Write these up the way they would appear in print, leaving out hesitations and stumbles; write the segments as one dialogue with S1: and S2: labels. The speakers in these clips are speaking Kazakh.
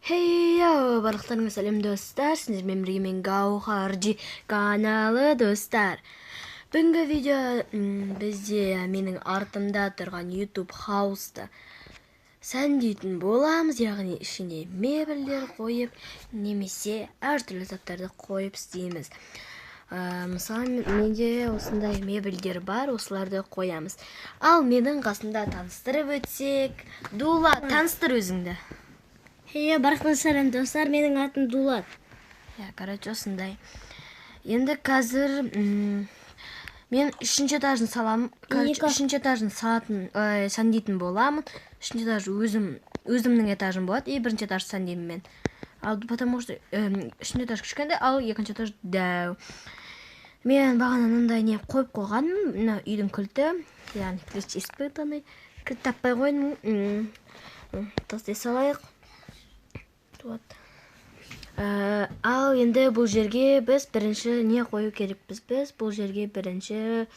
S1: Хейо, барлықтарыңа сәлем достар, сіздермен бірге мен Гаухарджи каналы достар. Бүгінгі видео бізде менің артымда тұрған YouTube хаусты сәндейтін боламыз, яғни ішіне мебельдер қойып, немесе әртүрлі заттарды қойып істейміз. Мысалы, менде осындай мебельдер бар, осыларды қоямыз. Ал менің қасында таныстырып өтсек, Дула, таныстыр өзіңді.
S2: Барлықтарыңызға сәлем достар, менің атым Дулат.
S1: Короче, осындай. Енді қазір мен үшінші этажын саламын. Үшінші этажын сәндейтін боламын. Үшінші этаж өзімнің этажым болады, и бірінші этаж сәндеймін мен. Потому что үшінші этаж кішкентай, ал екінші этаж дәу. Мен бағана мындай не қойып қойғанмын, мына үйдің кілті, яғни ключ испытанный. Кілт таппай қойдым. Тастай салайық. Ал енді бұл жерге біз бірінші не қою керекпіз? Біз бұл жерге бірінші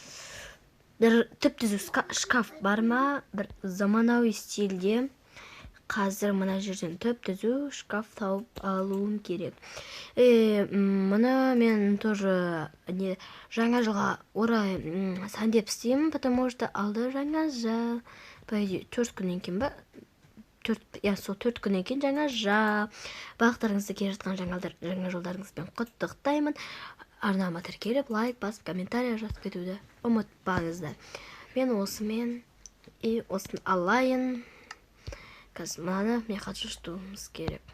S1: бір түп-түзу шкаф бар ма? Бір заманауи стильде қазір мына жерден түп-түзу шкаф тауып алуым керек. Мұны мен тоже жаңа жылға орай сәндеп істеймін, потому что алды жаңа жыл. По идее, 4 күннен кейін ба? 4 күннен кейін жаңа жыл. Барлықтарыңызды келе жатқан жаңа жылдарыңызбен құттықтаймын. Арнама тіркеліп, лайк басып, комментарий жазып кетуді ұмытпаңыздар. Мен осымен осын алайын. Қазір мынаны мен қажыртуымыз керек.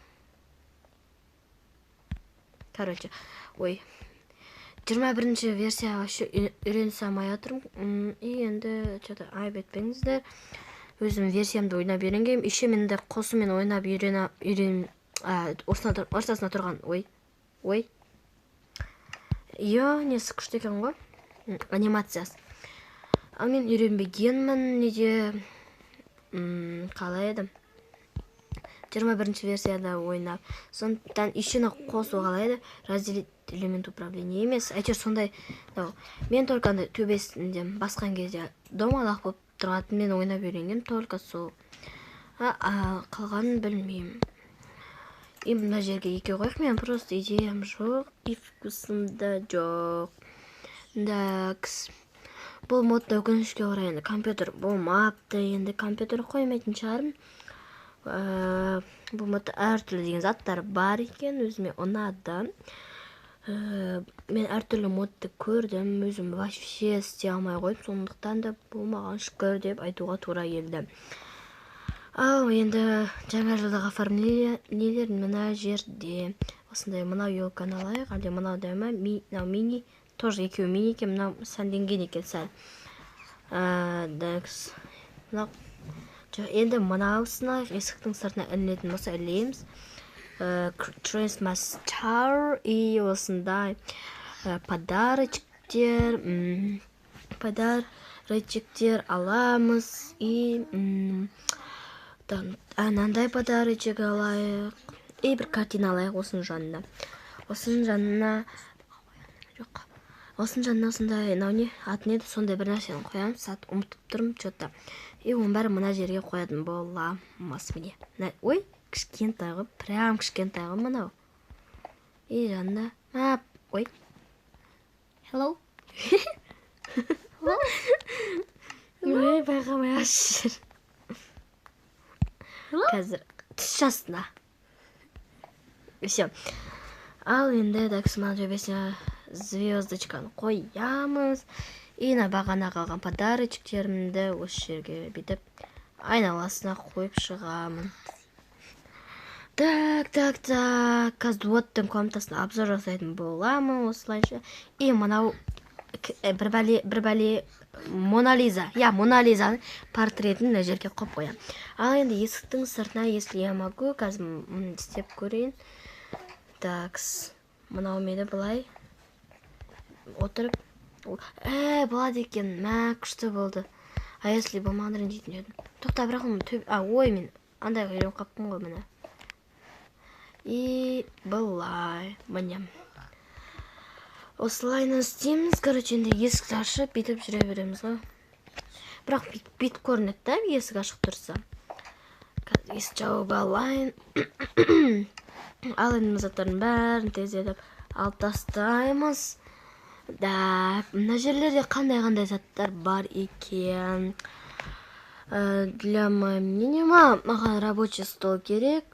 S1: Короче, 21-ші версияға үйрене салмай отырмын. Енді айып етпеңіздер. Өзім версиямды ойнап үйренгенмін. Еще мен де қосумен ойнап ортасына тұрған. Несі күшті екен ғой? Анимациясы. Ал мен үйренбегенмін, неде қалай еді? 21-ші версияда ойнап. Сондықтан үшіні қосу қалай еді? Разделить элемент управления емес. Әйтеуір сондай. Мен только төбесінде басқан кезде домалақ болып тұратын мен ойнап үйренген, только сол. Қалғанын білмеймін. Мына жерге екі қойық, мен просто идеям жоқ, и вкусымда жоқ. Бұл модда өкінішке орай енді компьютер болмапты, енді компьютер қоймайтын шығармын. Бұл модда әртүрлі деген заттар бар екен, өзіме ұнады. Мен әртүрлі модды көрдім, өзім вообще істей алмай қойдым, сондықтан да бұл маған шүкір деп айтуға тура келді. Ал енді жаңа жылдық оформлениелер мына жерде. Осындай мынау елканы алайық, әлде мынау дәме, мынау мини, тоже екеуі мини екен, мынау сәнденген екен сәл. Енді мынаусына есіктің сыртына ілінетін болса ілейміз. Christmas star и осындай подарочектер аламыз и анандай подарочек алайық и бір картина алайық осының жанына. Осының жанына осындай атын еді, сондай бір нәрсені қоямыз, сәт ұмытып тұрмын что-то. И оның бәрі мына жерге қоятын боламыз міне. Кішкентай ғой, прям кішкентай ғой мынау. И жанында, hello. Байқамай ашыр. Қазір түс жасына. Все. Ал енді дәксіман төбесіне звездочканы қоямыз. И бағана қалған подарочектерімді осы жерге бүйтіп айналасына қойып шығамын. Қазір оттың комнатасына обзор жасайтын боламын осылайша. И мынау бір бәле Мона Лизаның портретін мына жерге қойып қоямын. Ал енді есіктің сыртына, если я могу, қазір істеп көрейін. Мынау мені былай отырып. Болады екен, күшті болды. Если болмағандырын дейтін едім. Тоқта, бірақ мен андай үйрен қаппын ғой мені. И былай, міне. Осылайны істейміз, короче, енді есік ашып, бүйтіп жүре береміз ғой. Бірақ бүйтіп көрінеді, есік ашық тұрса. Есік жауып алайын. ал енді заттардың бәрін тездетіп алып тастаймыз. Да, мына жерлерде қандай заттар бар екен. Для моего мнения, маған рабочий стол керек.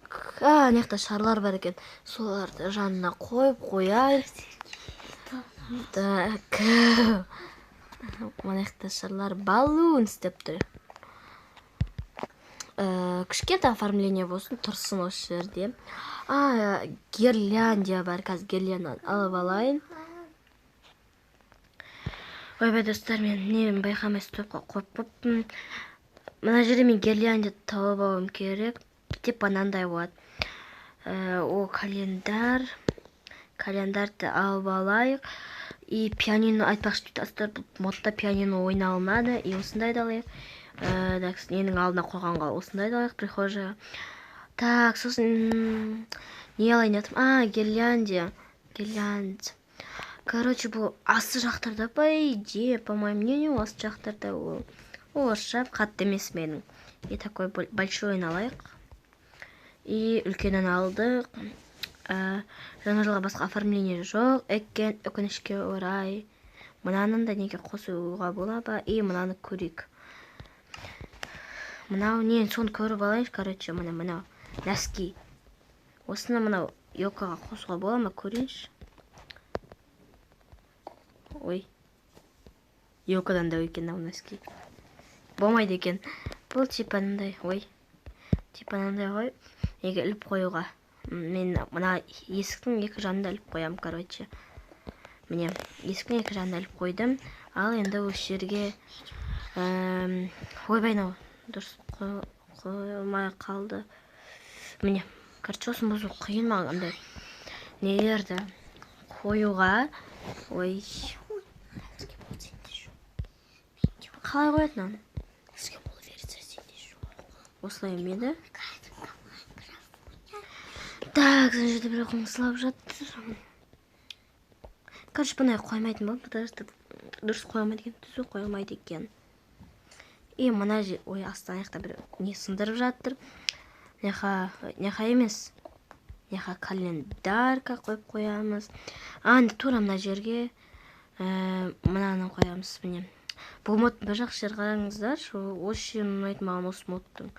S1: Мына жақта шарлар бар екен. Соларды жанына қойып қояйық. Так. Мына жақта шарлар баллонс деп тұр. Кішкентай оформление болсын, тұрсын осы жерде. Гирляндия бар, қазір гирляндияны алып алайын. Ойбай достар, мен нені байқамай стопқа қойып қойыппын. Мына жерде мен гирляндия тауып алуым керек. Типа мынандай болады. О, календарды алып алайық. И пианино айтпақшы дейді достар, модта пианино ойнай алмады. И осындайды алайық. Ненің алдына қойғанға осындайды алайық, прихожая. Так, сосын не алайын жатырмын? Гирляндия. Короче, бұл асы жақтарда, по идее, по моему мнению, асы жақтарда ол орысша қатты емес менің. И такой большой алайық. И үлкенін алдық. Жаңа жылға басқа оформление жоқ екен, өкінішке орай. Мынаны да неге қосуға бола ба? И мынаны көрейік. Мынау не, соны көріп алайыншы, короче, мынау носки. Осыны мынау елкаға қосуға бола ма, көрейінші. Ой, елкадан да екен ау носки. Болмайды екен. Бұл типа мынандай, ғой. Неге іліп қоюға. Мен мына есіктің екі жанында іліп қоям, короче. Міне, есіктің екі жанында іліп қойдым. Ал енді осы жерге ойбайнау дұрыс қойылмай қалды. Міне, короче, осын бұзу қиын мағандай нелерді қоюға. Ой, қалай қоятын? Осылай меді. Так, зан жерде бір қоңсылап жатыр. Короче, бұнай қоймайтын болды, потому что дұрыс қоймайды екен, түзу қоймайды екен. И мына жер, ой, астан аяқта бір не сындырып жатыр. Неха емес. Неха календарка қойып қоямыз. Тура мына жерге мынаны қоямыз, міне. Бұл мод бір жақ жер қараңыздар. Осы жерін ұнайды маған осы модтың.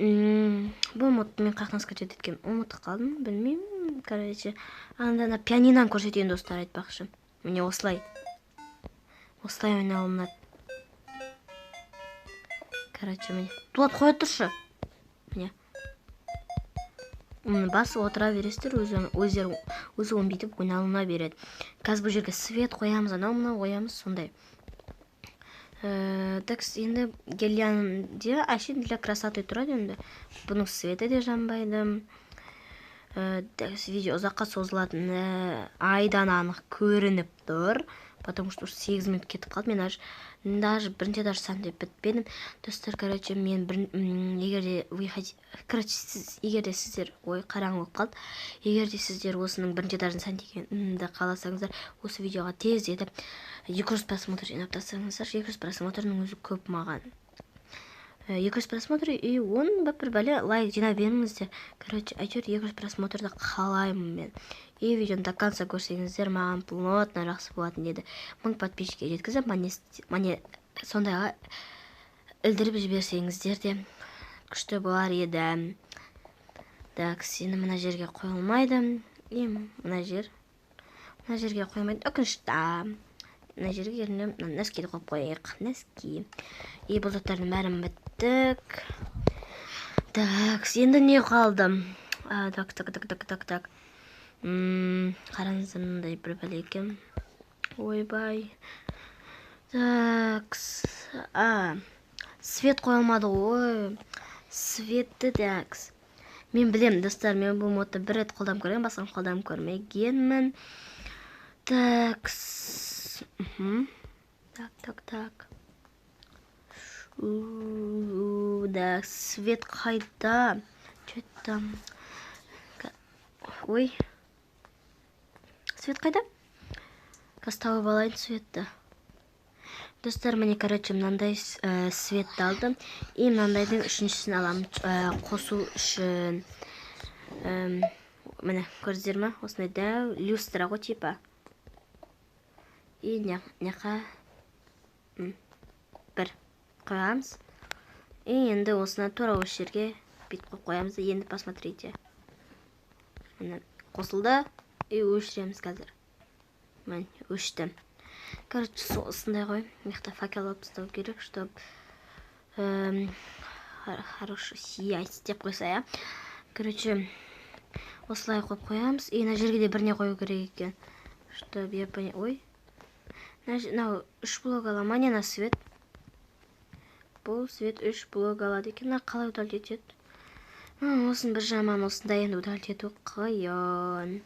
S1: Бұл модты мен қаяқтан скачать еткен. Ұмытып қалдым, білмеймін. Короче, ана пианинаны көрсетейін достар, айтпақшы. Міне осылай. Осылай ойнай алынады. Короче, міне. Дулат қоя тұршы. Міне. Басып отыра бересіздер, өзі өңбейтіп ойнай алына береді. Қазір бұл жерге свет қоямыз, анау қоямыз, сондай. Так, енді гирляндия әшейін для красоты тұрады енді. Бұның светі де жанбайды. Видео ұзаққа созылатын айдан анық көрініп тұр. Потому что 8 минут кетіп қалды. Мен даже бірінші даже сан деп бітпедім. Достар, короче, мен егерде сіздер, ой, қараң болып қалды. Егерде сіздер осының бірінші даже сан дегенді қаласаңыздар, осы видеоға тез етіп 200 просмотр жинап тастаңыздар. 200 просмотрның өзі көп маған. 200 просмотр и он бір бәле лайк жинап беріңіздер. Короче, әйтеуір 200 просмотрды қалаймын мен. И видеоны до конца көрсеңіздер, маған плотно жақсы болатын деді. 1000 подписчикке жеткізіп, мане сондайға ілдіріп жіберсеңіздер де күшті болар еді. Так, сені мына жерге қойылмайды. И мына жерге қойылмайды. Өкінішті. Мына жерге ерінем, носкиді қойып қойайық. Носки. И бұл заттардың бәрін біттік. Так, енді не қалды? Так. Қараңыздар, мындай бір бәле екен. Ойбай. Так. Свет қойылмады ғой. Светті, так. Мен білем, достар, мен бұл модты бір рет қолдам көрген, басқан қолдам көрмегенмін. Так. Так. Да, свет қайда? Че там? Ой. Свет қайда? Қазтауып алайын светті. Достар, міне, короче, мынандай светті алдым. И мынандайдың үшіншісін алам қосу үшін. міне көрдіңіздер ме, осындай дәу люстра ғой типа. И няқа бір қоямыз. И енді осына тура осы жерге бүйтіп қоямыз. Енді посмотрите. Міне қосылды. И өшіреміз қазір. Міне өшті. Короче, осындай ғой. Мықты факел алып тастау керек, чтобы хорошо сиять деп қойса, я. Короче, осылай қойып қоямыз. И мына жерге де бірне қою керек екен. Чтобы я понял. Ой. Мынау 3 блок ала ма, не на свет? Бұл свет 3 блок алады екен. Қалай удалить етеді? Осын бір жаман, осындай енді удалить ету қиын.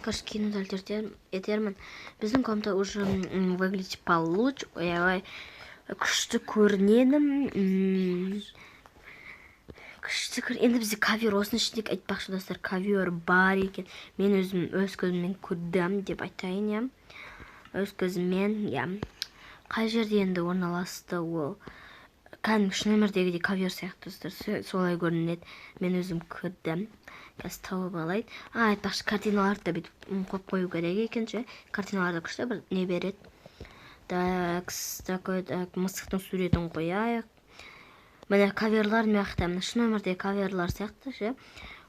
S1: Короче, кейін удалить етермін. Біздің комната уже выглядит получше. Ой, күшті көрінеді. Енді бізде ковер, осының ішіндегі айтпақшы достар, ковер бар екен. Мен өзім өз көзіммен көрдім деп айтайын, я. Өз көзіммен, я. Қай жерде енді орналасты ол? Кәдімгі шын өмірдегідей ковер сияқты достар, солай көрінеді. Мен өзім көрдім. Қазір тауып алайын. Айтпақшы, картиналарды да бүйтіп қойып қою керек екен, ше. Картиналарды күшті бір не береді. Так, мысықтың суретін қояйық. Міне коверлар мияқта, шын өмірдегі коверлар сияқты, ше.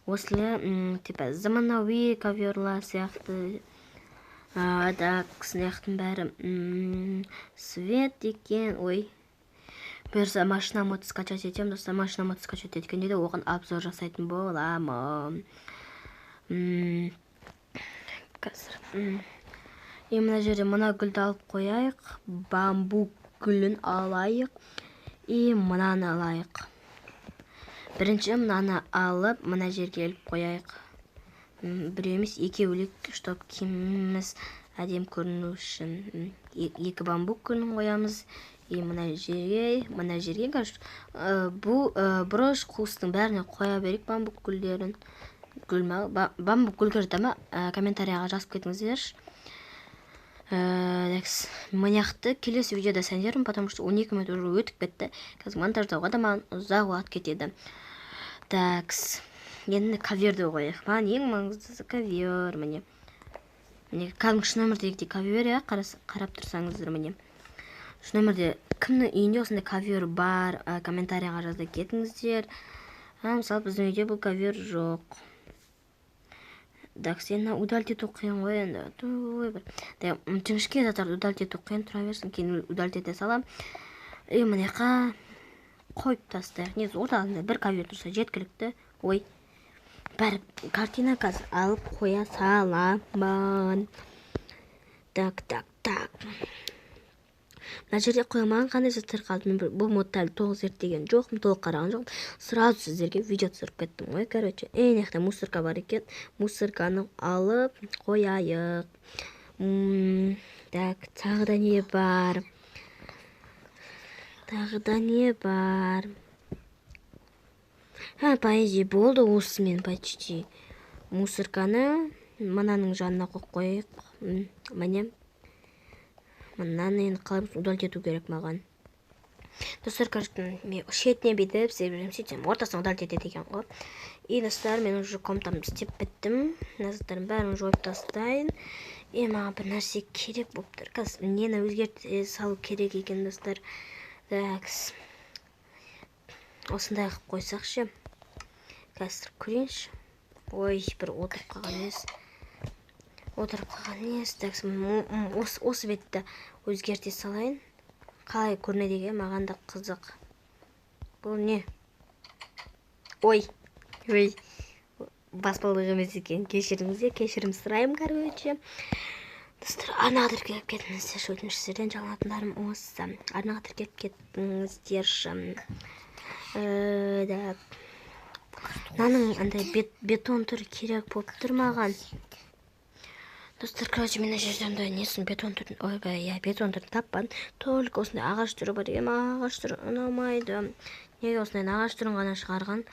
S1: Осылы, типа, заманауи коверлар сияқты. Так, сынаяқтың бәрі свет екен, ой. Бұйырса машина моды скачать етем, достар, машина моды скачать еткенде де оған обзор жасайтын боламын. Қазір. И мына жерде мына гүлді алып қояйық, бамбук гүлін алайық. И мынаны алайық. Бірінші мынаны алып, мына жерге іліп қояйық. Біреу емес, екеулік, чтоб киіміміз әдем көріну үшін. Екі бамбук гүлін қоямыз. И мына жерге, короче, бұл брош қуыстың бәріне қоя берейік бамбук гүлдерін. Бамбук гүлдерді ма комментарияға жазып кетіңіздерші. Мыняқты келесі видеода сәндерім, потому что 12 минут уже өтіп кетті. Қазір монтаждауға да маған ұзақ уақыт кетеді. Так, енді коверді қояйық. Маған ең маңыздысы ковер, міне. Кәдімгі шын өмірдегідей ковер, я, қарап тұрсаңыздар, міне. Шын өмірде кімнің үйінде осындай ковер бар, комментарияға жазда кетіңіздер. Мысалы, біздің үйде бұл ковер жоқ. Так, сені удалить ету қиын ғой енді. Жіңішке заттарды удалить ету қиын тұра берсін, кейін удалить ете салам. И мынаяққа қойып тастайық. Негізі орталығында бір ковер тұрса жеткілікті. Ой, бәрі картина қазір алып қоя саламын. Так. Мына жерде қойылмаған қандай заттар қалды. Мен бұл модты әлі толық зерттеген жоқпын, толық қараған жоқпын. Сразу сіздерге видео түсіріп кеттім ғой. Короче, жақта мусорка бар екен. Мусорканы алып қояйық. Так, тағы да не бар? Поэзия болды осымен почти. Мусорканы мынаның жанына қойып қояйық. Міне. Мынаны енді қалай удалить ету керек маған. Достар, короче, мен шетіне бетіп, сөйтсем, ортасына удалить етеді екен ғой. И достар, мен уже комнатамды істеп біттім. Назаттарын бәрін жойып тастайын. И маған бір нәрсе керек болып тұр. Қазір нені өзгерте салу керек екен, достар. Так, осындай қып қойсақшы. Қазір көрейінші. Ой, бір отырып қалған емес. Так, осы бетті өзгерте салайын. Қалай көрінеді екен, маған да қызық. Бұл не? Ой, баспалдық емес екен. Кешірім сұрайым, короче. Достар, арнаға тіркеліп кетіңіздерші, өтініштерден жалынатындарым осы. Арнаға тіркеліп кетіңіздерші. Мынаның андай бетон түрі керек болып тұр маған. Достар, короче, мен жерден несін бетон түрін таппан. Только осындай ағаш түрі бар. Ағаш түрі ұнамайды. Неге осындай ағаш түрін ғана шығарған?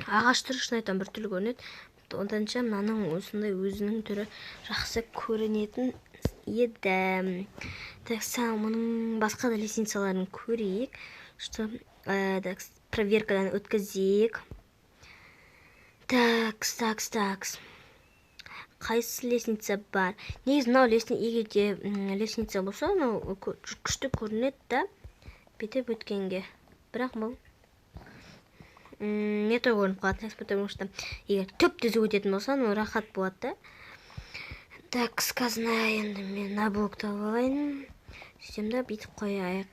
S1: Ағаш түрі шын айтам бір түрлі көрінеді. Оданша мынаның осындай өзінің түрі жақсы көрінетін еді. Так, мұның басқа да лесницаларын көрейік. Проверкадан өткізейік. Так, такс. Қайсы лестница бар? Негізі мынау егер де лестница болса, мынау күшті көрінеді да, бүйтіп өткенге. Бірақ бұл метро көрініп қалады, потому что егер түп-түзу өтетін болса, рахат болады да. Так, сказна, енді мен на блокты алайын. Сөйтемді бүйтіп қояйық.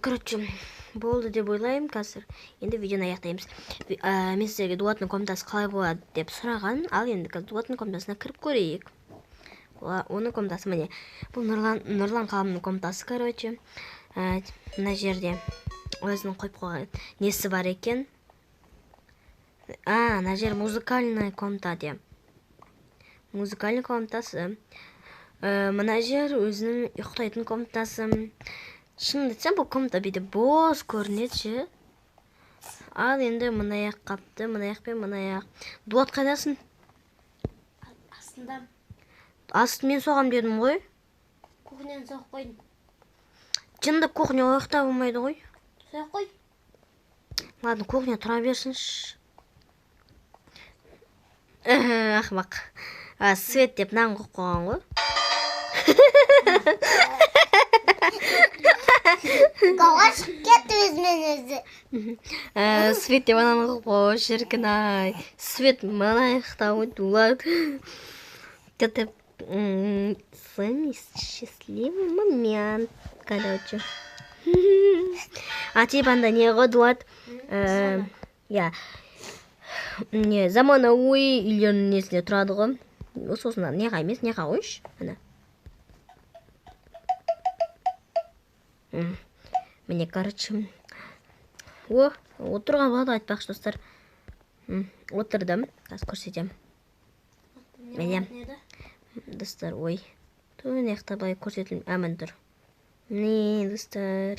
S1: Короче, болды деп ойлаймын қазір. Енді видеоны аяқтаймыз. Мен сіздерге дуаттың комнатасы қалай болады деп сұраған. Ал енді дуаттың комнатасына кіріп көрейік. Оның комнатасы міне. Бұл Нұрлан Қаламның комнатасы, короче. Мына жерде өзінің қойып қойған несі бар екен. Мына жер музыкальный комната де. Музыкальный комнатасы. Мына жер өзінің ұйықтайтын комнатасы. Шынымды айтсам, бұл комната бүйтіп бос көрінеді ше. Ал енді мынаяқ қапты, мынаяқ пен мынаяқ. Дуат қайдасың?
S2: Астында.
S1: Астын мен соғам дедім ғой.
S2: Кухняны соғып қойдым.
S1: Жынды кухня ояқта болмайды ғой.
S2: Соғып қой.
S1: Ладно, кухня тұра берсінші. Ақмақ. Свет деп нан қойып қойған ғой.
S2: Қауаш кетті өзімен өзі.
S1: Свет деп ананы қойып қой, шіркін ай. Свет мынаяқта ойды. Это самый счастливый момент, короче. Типа не годуат. Не заманауи үйлерінің несінде тұрады ғой. Сосын неға емес, неға қойшы. Міне, короче. Отырған болады айтпақшы, достар. Отырдым. Қазір көрсетем. Міне. Достар, ой. Түн яқта былай көрсетілім. Әмін тұр. Міне, достар.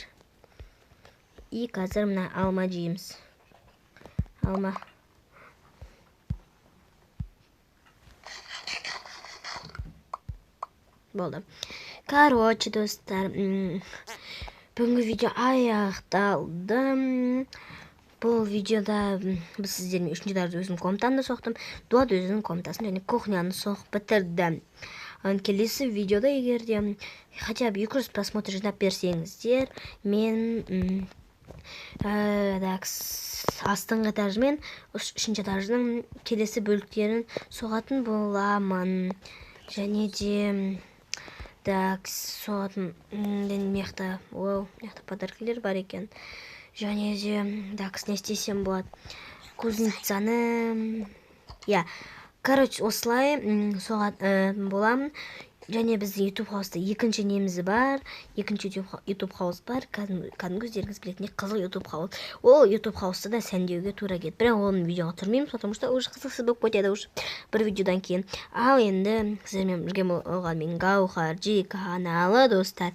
S1: И қазір мына алма жейміз. Алма. Болды. Короче, достар. Бүгінгі видео аяқталды. Бұл видеода біз сіздермен үшінші дәрді өзінің комнатаны соқтым. Дуат өзінің комнатасын және кухняны соғып бітірді. Келесі видеода егерде хотя бы 200 просмотр жинап берсеңіздер, мен астыңғы этажмен үшінші этажның келесі бөліктерін соғатын боламын. Және де соғатын меқта подаркілер бар екен. Және де не істесем болады. Кузницаны. Короче, осылай соғатын боламын. Және біздің YouTube хауста екінші немізі бар. Екінші YouTube хаус бар. Кәдімгі өздеріңіз білетіндей қызыл YouTube хаус. Ол YouTube хауста да сәндеуге тура кетті. Бірақ оның видеоға тұрмаймыз, потому что уже қызықсыз болып кетеді бір видеодан кейін. Ал енді сіздермен бірге болған мен Гаухар G каналы, достар.